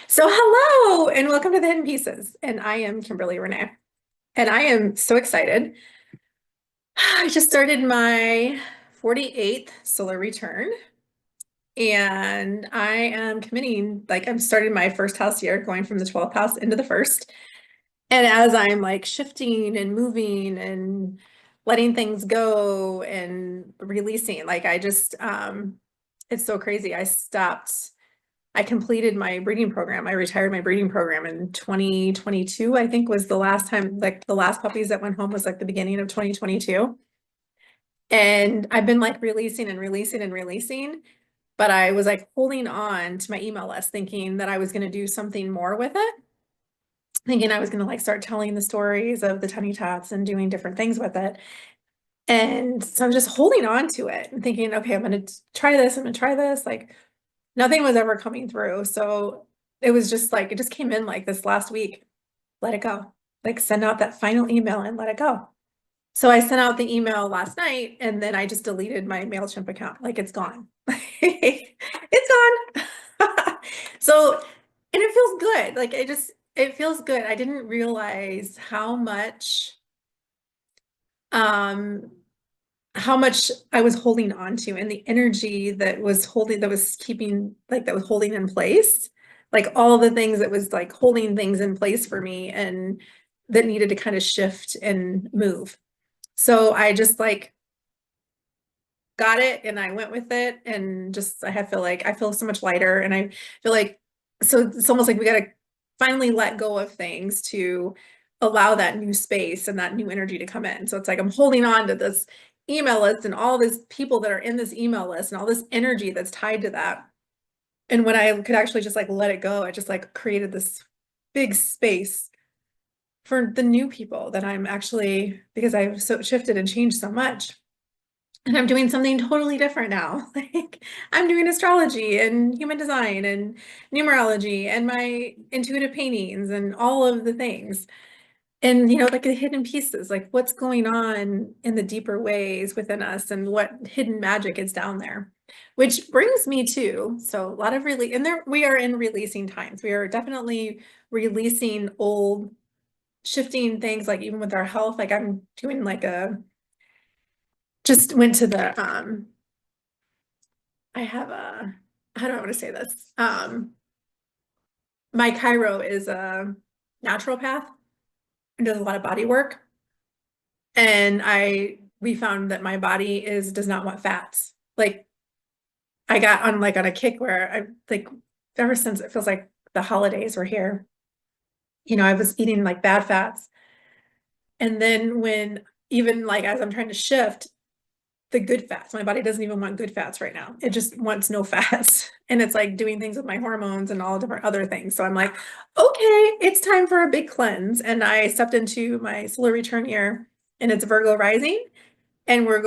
So hello and welcome to the Hidden Pieces. And I am Kimberly Renee. And I am so excited. I just started my 48th solar return. And I am committing, like I'm starting my first house year, going from the 12th house into the first. And as I'm like shifting and moving and letting things go and releasing, like I just it's so crazy. I completed my breeding program. I retired my breeding program in 2022, I think was the last time, like the last puppies that went home was like the beginning of 2022. And I've been like releasing and releasing and releasing, but I was like holding on to my email list thinking that I was going to do something more with it, thinking I was going to like start telling the stories of the tiny tots and doing different things with it. And so I'm just holding on to it and thinking, okay, I'm going to try this. I'm going to try this. Like nothing was ever coming through. So it was just like, it just came in like this last week. Let it go. Like send out that final email and let it go. So I sent out the email last night and then I just deleted my MailChimp account. Like it's gone. It's gone. So, and it feels good. Like it feels good. I didn't realize um, how much I was holding on to and the energy that was keeping, like that was holding in place, like all the things that was like holding things in place for me and that needed to kind of shift and move. So I just like got it and I went with it and just I feel so much lighter and I feel like so it's almost like we got to finally let go of things to allow that new space and that new energy to come in. So it's like I'm holding on to this email list and all these people that are in this email list and all this energy that's tied to that. And when I could actually just like let it go, it just like created this big space for the new people that I'm actually because I've so shifted and changed so much. And I'm doing something totally different now. Like I'm doing astrology and human design and numerology and my intuitive paintings and all of the things. And like the hidden pieces, like what's going on in the deeper ways within us and what hidden magic is down there. Which brings me to, so a lot of really, and there we are in releasing times. We are definitely releasing old, shifting things, like even with our health. Like I'm doing like just went to the I have a, how do I want to say this? My Chiro is a naturopath and does a lot of body work. And we found that my body does not want fats. Like I got on a kick where I like ever since it feels like the holidays were here, I was eating like bad fats. And then when even like as I'm trying to shift, the good fats. My body doesn't even want good fats right now. It just wants no fats. And it's like doing things with my hormones and all different other things. So I'm like, okay, it's time for a big cleanse. And I stepped into my solar return year and it's Virgo rising. And we're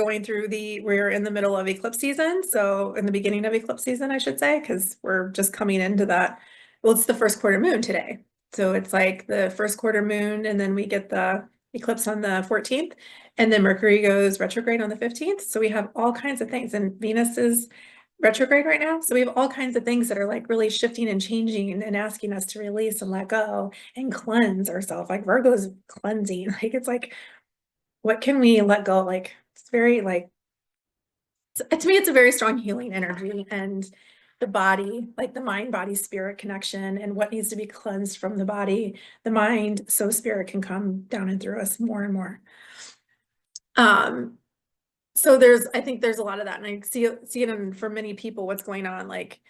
in the middle of eclipse season. So in the beginning of eclipse season, I should say, because we're just coming into that. Well, it's the first quarter moon today. So it's like the first quarter moon, and then we get the eclipse on the 14th, and then Mercury goes retrograde on the 15th. So we have all kinds of things, and Venus is retrograde right now. So we have all kinds of things that are like really shifting and changing and asking us to release and let go and cleanse ourselves. Like Virgo's cleansing. Like it's like, what can we let go? Like it's very like to me, it's a very strong healing energy and the body, like the mind, body, spirit connection and what needs to be cleansed from the body, the mind, so spirit can come down and through us more and more. Um, so I think there's a lot of that. And I see it for many people, what's going on, like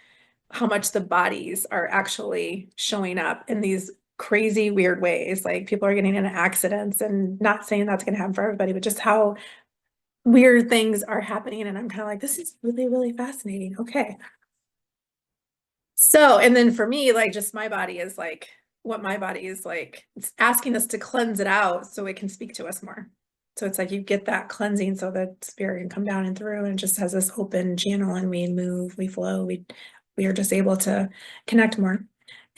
how much the bodies are actually showing up in these crazy, weird ways. Like people are getting into accidents and not saying that's going to happen for everybody, but just how weird things are happening. And I'm kind of like, this is really, really fascinating. Okay. So, and then for me, like just my body is like what my body is like, it's asking us to cleanse it out so it can speak to us more. So it's like you get that cleansing so that spirit can come down and through and just has this open channel and we move, we flow, we are just able to connect more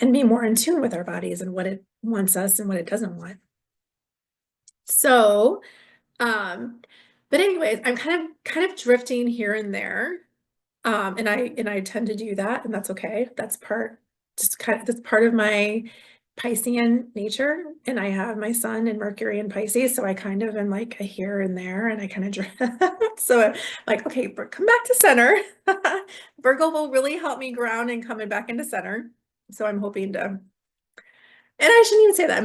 and be more in tune with our bodies and what it wants us and what it doesn't want. So, um, but anyways, I'm kind of drifting here and there. And I tend to do that, and that's okay. That's just kind of, that's part of my Piscean nature. And I have my sun and Mercury in Pisces. So I kind of am like a here and there, and I kind of drift. So I'm like, okay, come back to center. Virgo will really help me ground and coming back into center. So I'm hoping to, and I shouldn't even say that.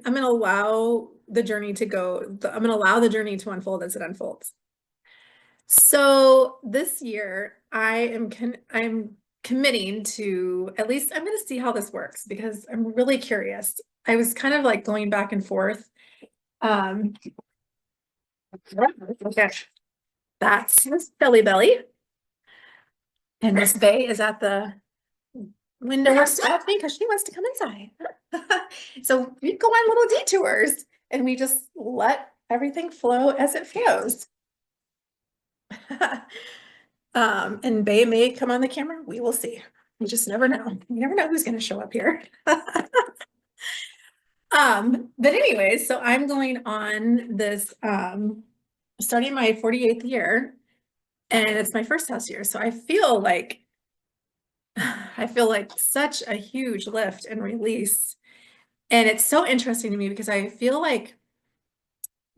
I'm gonna allow the journey to go. I'm gonna allow the journey to unfold as it unfolds. So this year I'm committing to, at least I'm going to see how this works because I'm really curious. I was kind of like going back and forth. Um, okay, that's Miss Belly Belly. And Miss Bay is at the window stopping because she wants to come inside. So we go on little detours and we just let everything flow as it flows. And Bay may come on the camera. We will see. You just never know. You never know who's going to show up here. But anyways, so I'm going on this, starting my 48th year, and it's my first house year. So I feel like such a huge lift and release. And it's so interesting to me because I feel like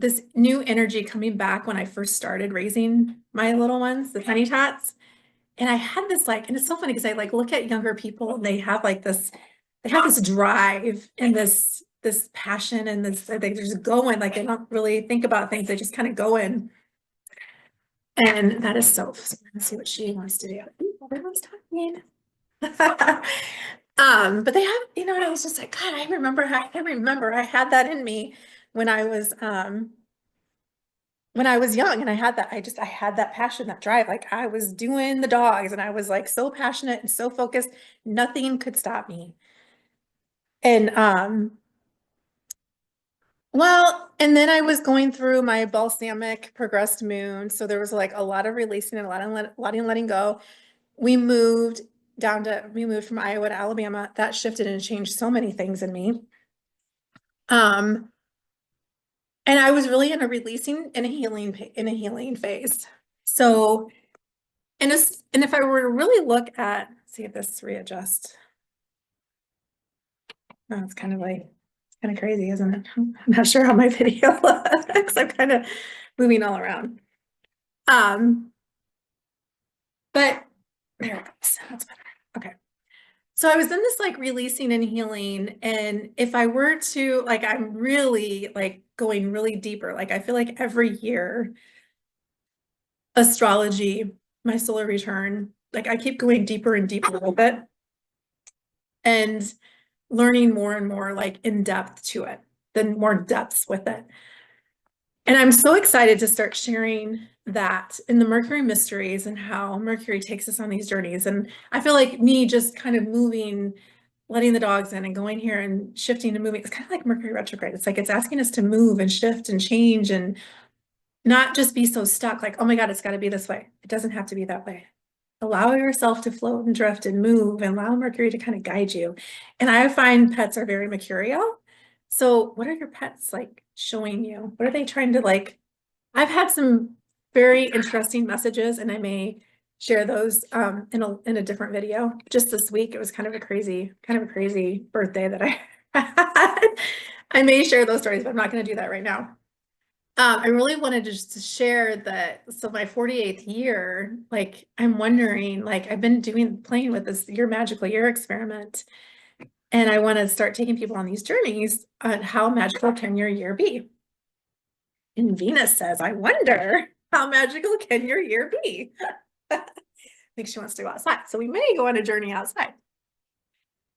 this new energy coming back when I first started raising my little ones, the tiny tots. And I had this like, and it's so funny because I like look at younger people and they have this drive and this passion and this, they're just going, like they don't really think about things. They just kind of go in. And that is so, let's see what she wants to do. Everyone's talking. But they have, and I was just like, God, I remember I had that in me when I was young, and I had that passion, that drive. Like I was doing the dogs and I was like so passionate and so focused, nothing could stop me. And well, and then I was going through my balsamic progressed moon. So there was like a lot of releasing and a lot of letting go. We moved from Iowa to Alabama. That shifted and changed so many things in me. And I was really in a releasing and a healing phase. So, and if I were to really look at, see if this readjusts. Oh, it's kind of crazy, isn't it? I'm not sure how my video looks. I'm kind of moving all around. But there it goes. That's better. Okay. So I was in this like releasing and healing. And if I were to, like, I'm really like going really deeper. Like I feel like every year, astrology, my solar return, like I keep going deeper and deeper with it and learning more and more like in depth to it, then more depths with it. And I'm so excited to start sharing that in the Mercury mysteries and how Mercury takes us on these journeys. And I feel like me just kind of moving, letting the dogs in and going here and shifting and moving. It's kind of like Mercury retrograde. It's like it's asking us to move and shift and change and not just be so stuck like, oh my God, it's got to be this way. It doesn't have to be that way. Allow yourself to float and drift and move and allow Mercury to kind of guide you. And I find pets are very mercurial. So what are your pets like showing you? What are they trying to like? I've had some very interesting messages, and I may share those in a different video. Just this week, it was kind of a crazy birthday that I had. I may share those stories, but I'm not going to do that right now. I really wanted to just share that. So my 48th year, like I'm wondering, like I've been playing with this Your Magical Year experiment, and I want to start taking people on these journeys on how magical can your year be. And Venus says, I wonder how magical can your year be? I think she wants to go outside. So we may go on a journey outside.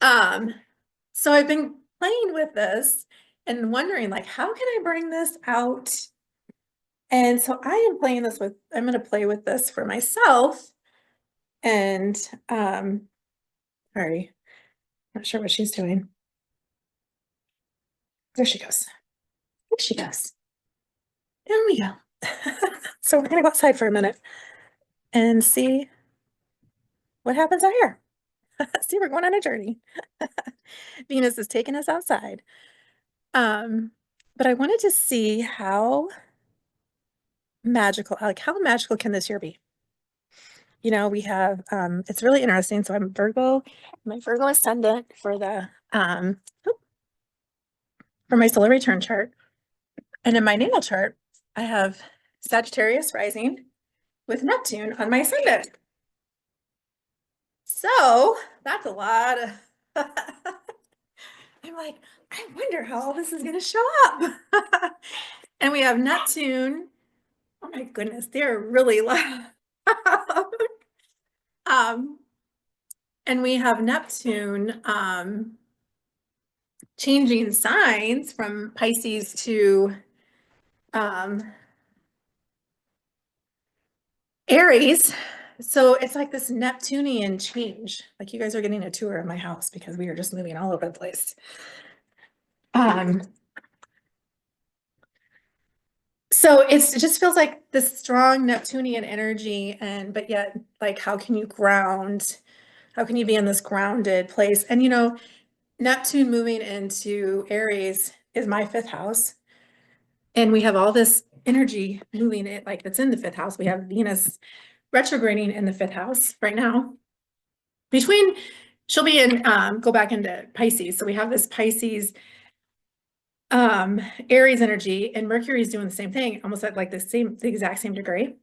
So I've been playing with this and wondering like, how can I bring this out? And so I am playing this I'm going to play with this for myself. And sorry, not sure what she's doing. There she goes. There she goes. There we go. So we're going to go outside for a minute and see what happens out here. See, we're going on a journey. Venus is taking us outside. But I wanted to see how magical can this year be? we have, it's really interesting. So I'm Virgo, my Virgo ascendant for my solar return chart. And in my natal chart, I have Sagittarius rising with Neptune on my ascendant. So that's a lot of, I'm like, I wonder how all this is going to show up. And we have Neptune. Oh my goodness, they're really loud. um, and we have Neptune changing signs from Pisces to Aries. So it's like this Neptunian change. Like you guys are getting a tour of my house because we are just moving all over the place. So it just feels like this strong Neptunian energy, but yet like how can you ground? How can you be in this grounded place? And Neptune moving into Aries is my fifth house. And we have all this energy moving it like it's in the fifth house. We have Venus retrograding in the fifth house right now. She'll be in, go back into Pisces. So we have this Pisces, Aries energy, and Mercury is doing the same thing, almost at like the exact same degree.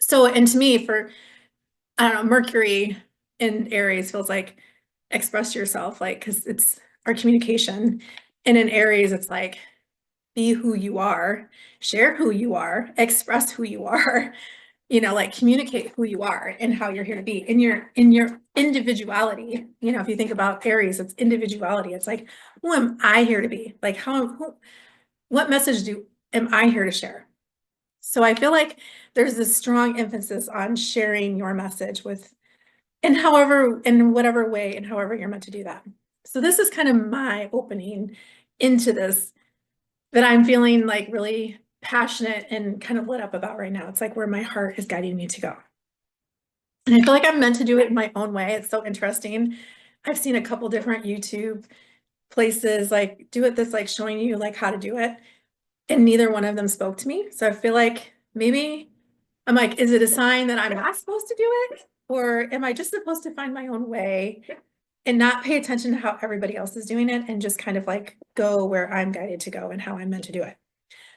So, and to me, I don't know, Mercury in Aries feels like express yourself, like, because it's our communication. And in Aries, it's like, be who you are, share who you are, express who you are, like communicate who you are and how you're here to be in your individuality. If you think about Aries, it's individuality. It's like, who am I here to be? Like what message am I here to share? So I feel like there's this strong emphasis on sharing your message in whatever way and however you're meant to do that. So this is kind of my opening into this that I'm feeling like really passionate and kind of lit up about right now. It's like where my heart is guiding me to go. And I feel like I'm meant to do it in my own way. It's so interesting. I've seen a couple different YouTube places like do it that's like showing you like how to do it. And neither one of them spoke to me. So I feel like maybe I'm like, is it a sign that I'm not supposed to do it? Or am I just supposed to find my own way and not pay attention to how everybody else is doing it and just kind of like go where I'm guided to go and how I'm meant to do it?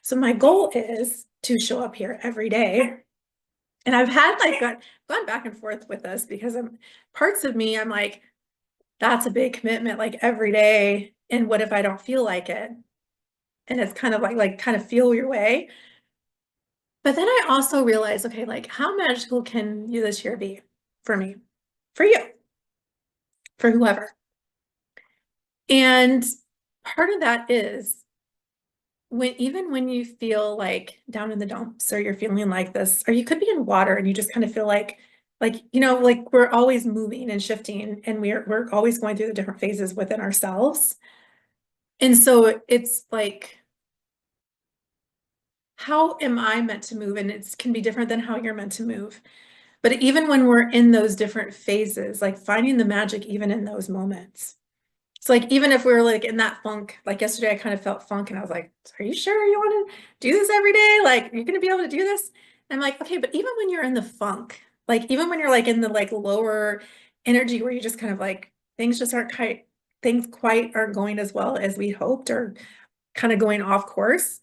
So my goal is to show up here every day. And I've had like gone back and forth with this because parts of me, I'm like, that's a big commitment, like every day. And what if I don't feel like it? And it's kind of like kind of feel your way. But then I also realized, okay, like how magical can you this year be for me, for you, for whoever? And part of that is even when you feel like down in the dumps or you're feeling like this, or you could be in water and you just kind of feel like we're always moving and shifting and we're always going through the different phases within ourselves. And so it's like, how am I meant to move? And it can be different than how you're meant to move. But even when we're in those different phases, like finding the magic even in those moments. It's like, even if we were like in that funk, like yesterday, I kind of felt funk and I was like, are you sure you want to do this every day? Like, you're going to be able to do this? And I'm like, okay, but even when you're in the funk, like, even when you're like in the like lower energy where you just kind of like, things quite aren't going as well as we hoped or kind of going off course.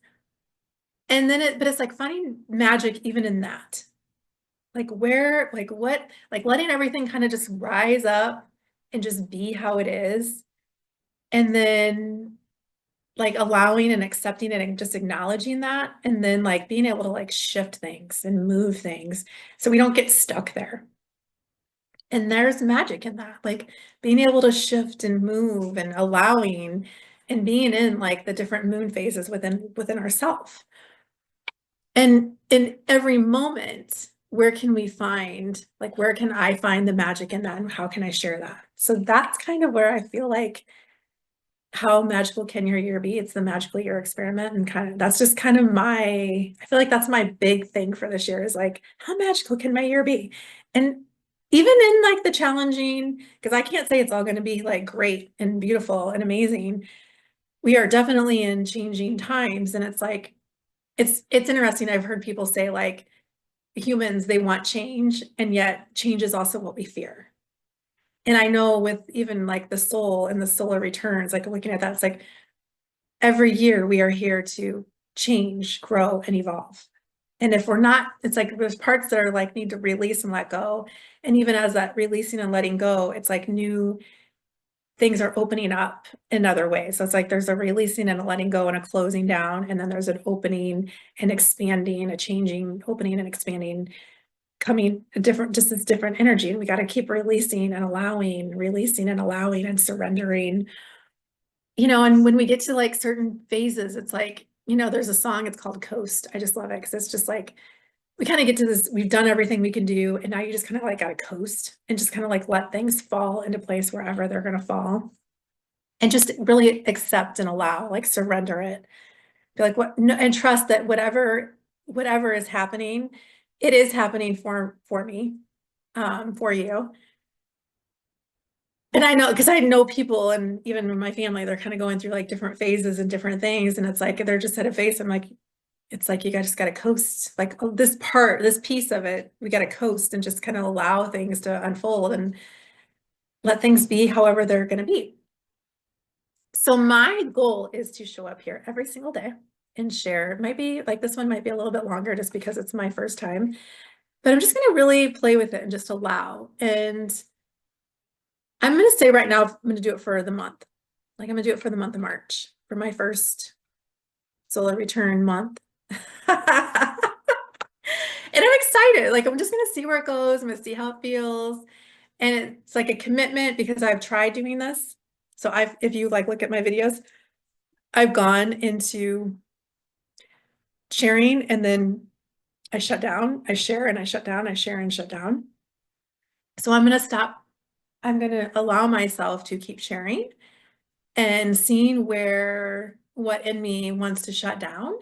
And then but it's like finding magic even in that. Like where, like what, like letting everything kind of just rise up and just be how it is. And then like allowing and accepting it and just acknowledging that. And then like being able to like shift things and move things so we don't get stuck there. And there's magic in that, like being able to shift and move and allowing and being in like the different moon phases within ourselves. And in every moment, where can I find the magic in that and how can I share that? So that's kind of where I feel like how magical can your year be? It's the magical year experiment. And that's just kind of I feel like that's my big thing for this year is like, how magical can my year be? And even in like the challenging, because I can't say it's all going to be like great and beautiful and amazing. We are definitely in changing times. And it's like, it's interesting. I've heard people say like, humans, they want change, and yet change is also what we fear. And I know with even like the soul and the solar returns, like looking at that, it's like every year we are here to change, grow, and evolve. And if we're not, it's like there's parts that are like need to release and let go. And even as that releasing and letting go, it's like new things are opening up in other ways. So it's like there's a releasing and a letting go and a closing down, and then there's an opening and expanding, a changing, opening and expanding, coming a different, just this different energy. And we got to keep releasing and allowing, releasing and allowing and surrendering. And when we get to like certain phases, it's like, there's a song, it's called Coast. I just love it because it's just like we kind of get to this, we've done everything we can do, and now you just kind of like got to coast and just kind of like let things fall into place wherever they're going to fall, and just really accept and allow, like surrender it. Be like, what? No, and trust that whatever is happening, it is happening for me, for you. And I know, because I know people, and even in my family, they're kind of going through like different phases and different things. And it's like, they're just at a phase. I'm like, it's like, you guys just got to coast, like this piece of it, we got to coast and just kind of allow things to unfold and let things be however they're going to be. So my goal is to show up here every single day and share. Maybe like this one might be a little bit longer just because it's my first time, but I'm just going to really play with it and just allow. And I'm going to say right now, I'm going to do it for the month. Like I'm going to do it for the month of March for my first solar return month. And I'm excited. Like I'm just going to see where it goes. I'm going to see how it feels. And it's like a commitment because I've tried doing this. So if you like look at my videos, I've gone into sharing and then I shut down, I share and I shut down, I share and shut down. So I'm going to stop. I'm going to allow myself to keep sharing and seeing what in me wants to shut down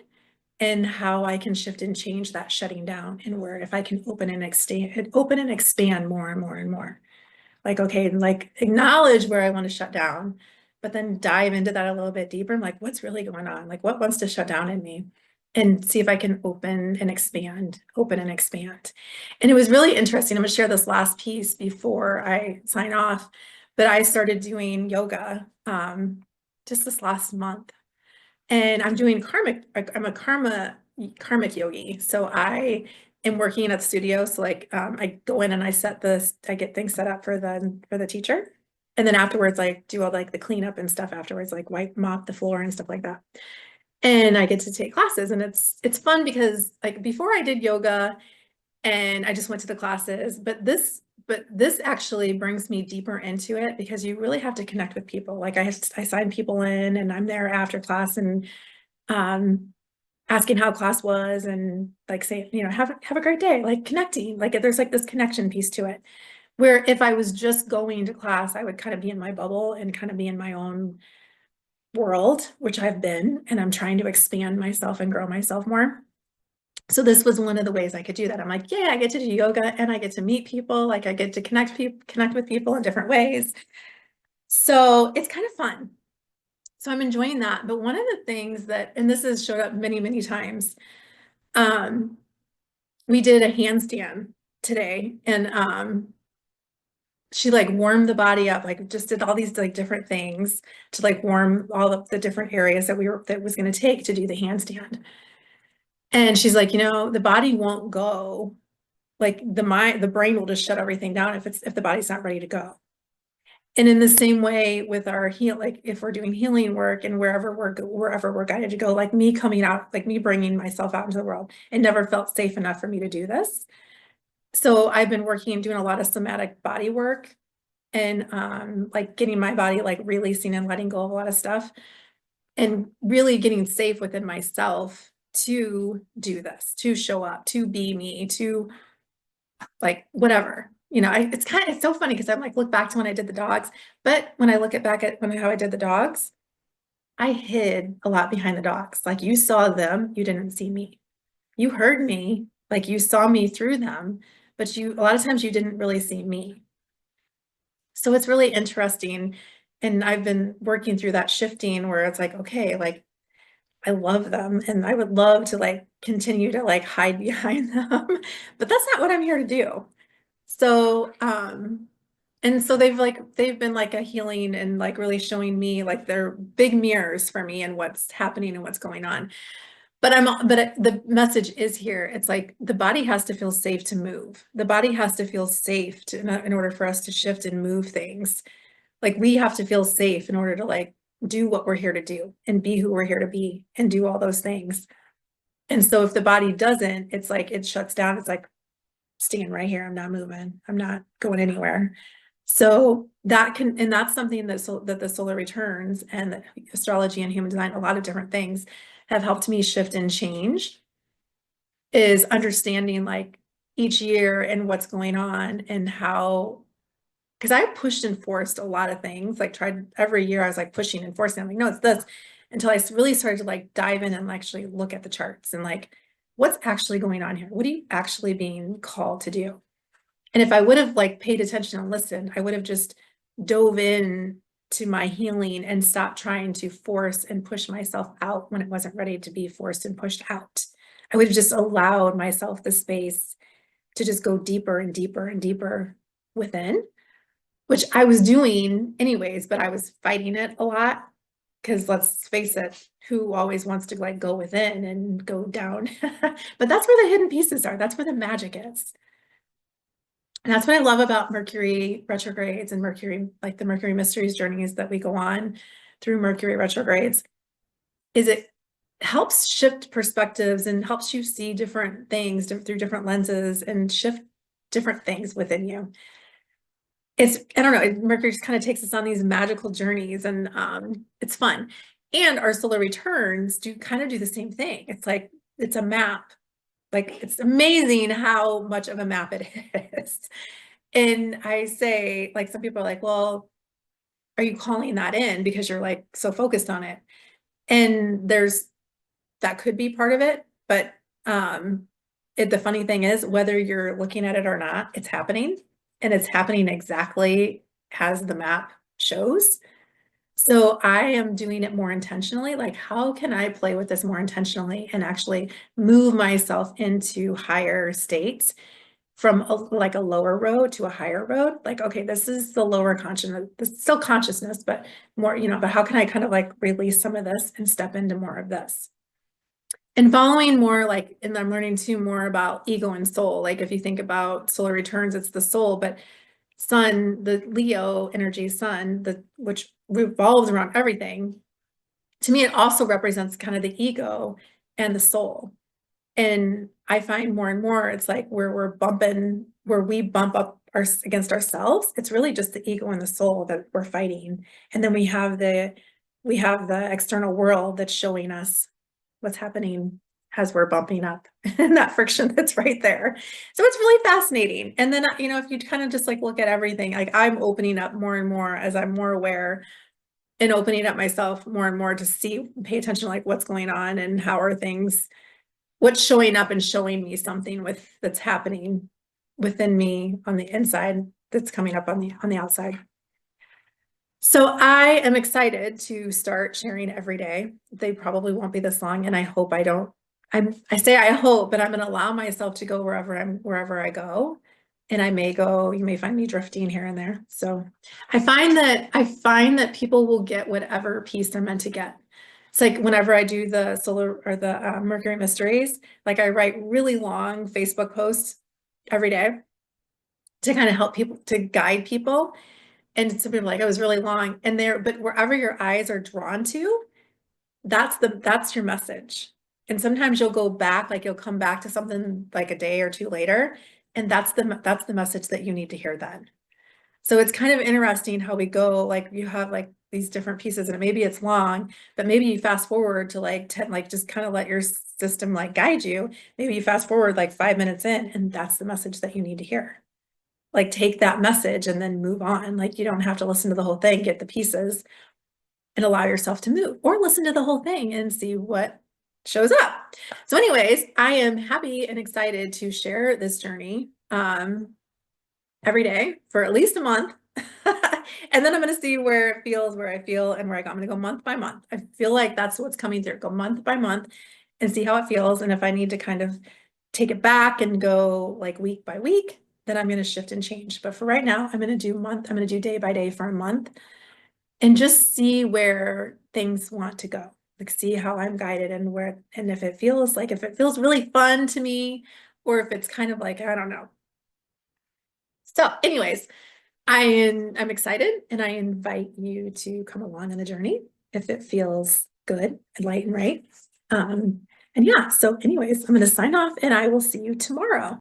and how I can shift and change that shutting down, and where if I can open and expand more and more and more. Like, okay, like acknowledge where I want to shut down, but then dive into that a little bit deeper. I'm like, what's really going on? Like, what wants to shut down in me? And see if I can open and expand. And it was really interesting. I'm going to share this last piece before I sign off. But I started doing yoga just this last month. And I'm doing I'm a karmic yogi. So I am working at the studio. So like I go in and I get things set up for the teacher. And then afterwards, I do all like the cleanup and stuff afterwards, like mop the floor and stuff like that. And I get to take classes, and it's fun because like before I did yoga and I just went to the classes, but this actually brings me deeper into it because you really have to connect with people. Like I sign people in and I'm there after class and asking how class was and like saying, have a great day, like connecting, like there's like this connection piece to it. Where if I was just going to class, I would kind of be in my bubble and kind of be in my own world, which I've been, and I'm trying to expand myself and grow myself more. So this was one of the ways I could do that. I'm like, yeah, I get to do yoga and I get to meet people. Like I get to connect with people in different ways. So it's kind of fun. So I'm enjoying that. But one of the things and this has showed up many, many times, we did a handstand today, and she like warmed the body up, like just did all these like different things to like warm all of the different areas that was going to take to do the handstand. And she's like, the body won't go, like the brain will just shut everything down if the body's not ready to go. And in the same way with our like if we're doing healing work and wherever we're guided to go, like me coming out, like me bringing myself out into the world, it never felt safe enough for me to do this. So I've been doing a lot of somatic body work and like getting my body like releasing and letting go of a lot of stuff and really getting safe within myself to do this, to show up, to be me, to like whatever. It's so funny because I'm like look back to when I did the dogs, but when I look back at how I did the dogs, I hid a lot behind the dogs. Like you saw them, you didn't see me. You heard me, like you saw me through them, but a lot of times you didn't really see me. So it's really interesting. And I've been working through that shifting where it's like, okay, like I love them and I would love to like continue to like hide behind them, but that's not what I'm here to do. So, and so they've been like a healing and like really showing me like they're big mirrors for me and what's happening and what's going on. The message is here. It's like the body has to feel safe to move. The body has to feel safe in order for us to shift and move things. Like we have to feel safe in order to like do what we're here to do and be who we're here to be and do all those things. And so if the body doesn't, it's like it shuts down. It's like staying right here. I'm not moving. I'm not going anywhere. So and that's something that the solar returns and the astrology and human design, a lot of different things have helped me shift and change, is understanding like each year and what's going on and how, because I pushed and forced a lot of things, like tried every year I was like pushing and forcing. I'm like, no, it's this, until I really started to like dive in and actually look at the charts and like, what's actually going on here? What are you actually being called to do? And if I would have like paid attention and listened, I would have just dove in to my healing and stopped trying to force and push myself out when it wasn't ready to be forced and pushed out. I would have just allowed myself the space to just go deeper and deeper and deeper within, which I was doing anyways, but I was fighting it a lot. Because let's face it, who always wants to like go within and go down? But that's where the hidden pieces are. That's where the magic is. And that's what I love about Mercury retrogrades and Mercury, like the Mercury mysteries journeys that we go on through Mercury retrogrades, is it helps shift perspectives and helps you see different things through different lenses and shift different things within you. I don't know, Mercury just kind of takes us on these magical journeys and it's fun. And our solar returns kind of do the same thing. It's like, it's a map. Like, it's amazing how much of a map it is. And I say, like, some people are like, well, are you calling that in because you're like so focused on it? And that could be part of it. But the funny thing is, whether you're looking at it or not, it's happening. And it's happening exactly as the map shows. So I am doing it more intentionally. Like, how can I play with this more intentionally and actually move myself into higher states from like a lower road to a higher road? Like, okay, this is the lower consciousness, this is still consciousness, but more, but how can I kind of like release some of this and step into more of this? And following more like, and I'm learning too more about ego and soul. Like if you think about solar returns, it's the soul, but sun, the Leo energy sun, which revolves around everything, to me, it also represents kind of the ego and the soul. And I find more and more, it's like where we bump up against ourselves, it's really just the ego and the soul that we're fighting. And then we have the external world that's showing us what's happening as we're bumping up and that friction that's right there. So it's really fascinating. And then, if you kind of just like look at everything, like I'm opening up more and more as I'm more aware and opening up myself more and more to pay attention to like what's going on and how are things, what's showing up and showing me something that's happening within me on the inside that's coming up on the outside. So I am excited to start sharing every day. They probably won't be this long, and I hope I don't. I say I hope, but I'm going to allow myself to go wherever I go, and I may go. You may find me drifting here and there. So I find that people will get whatever piece they're meant to get. It's like whenever I do the solar or the Mercury mysteries, like I write really long Facebook posts every day to kind of help people, to guide people. And some people are like, it was really long. But wherever your eyes are drawn to, that's your message. And sometimes you'll go back, like you'll come back to something like a day or two later, and that's the message that you need to hear then. So it's kind of interesting how we go, like you have like these different pieces, and maybe it's long, but maybe you fast forward to like 10, like just kind of let your system like guide you. Maybe you fast forward like 5 minutes in, and that's the message that you need to hear. Like take that message and then move on. Like you don't have to listen to the whole thing, get the pieces and allow yourself to move, or listen to the whole thing and see what shows up. So anyways, I am happy and excited to share this journey every day for at least a month. And then I'm going to see where it feels, where I feel, and where I go. I'm going to go month by month. I feel like that's what's coming through. Go month by month and see how it feels. And if I need to kind of take it back and go like week by week, then I'm going to shift and change. But for right now, I'm going to do day by day for a month and just see where things want to go. Like see how I'm guided and where, and if it feels really fun to me, or if it's kind of like, I don't know. So anyways, I'm excited and I invite you to come along on the journey if it feels good and light and right. And yeah, so anyways, I'm going to sign off and I will see you tomorrow.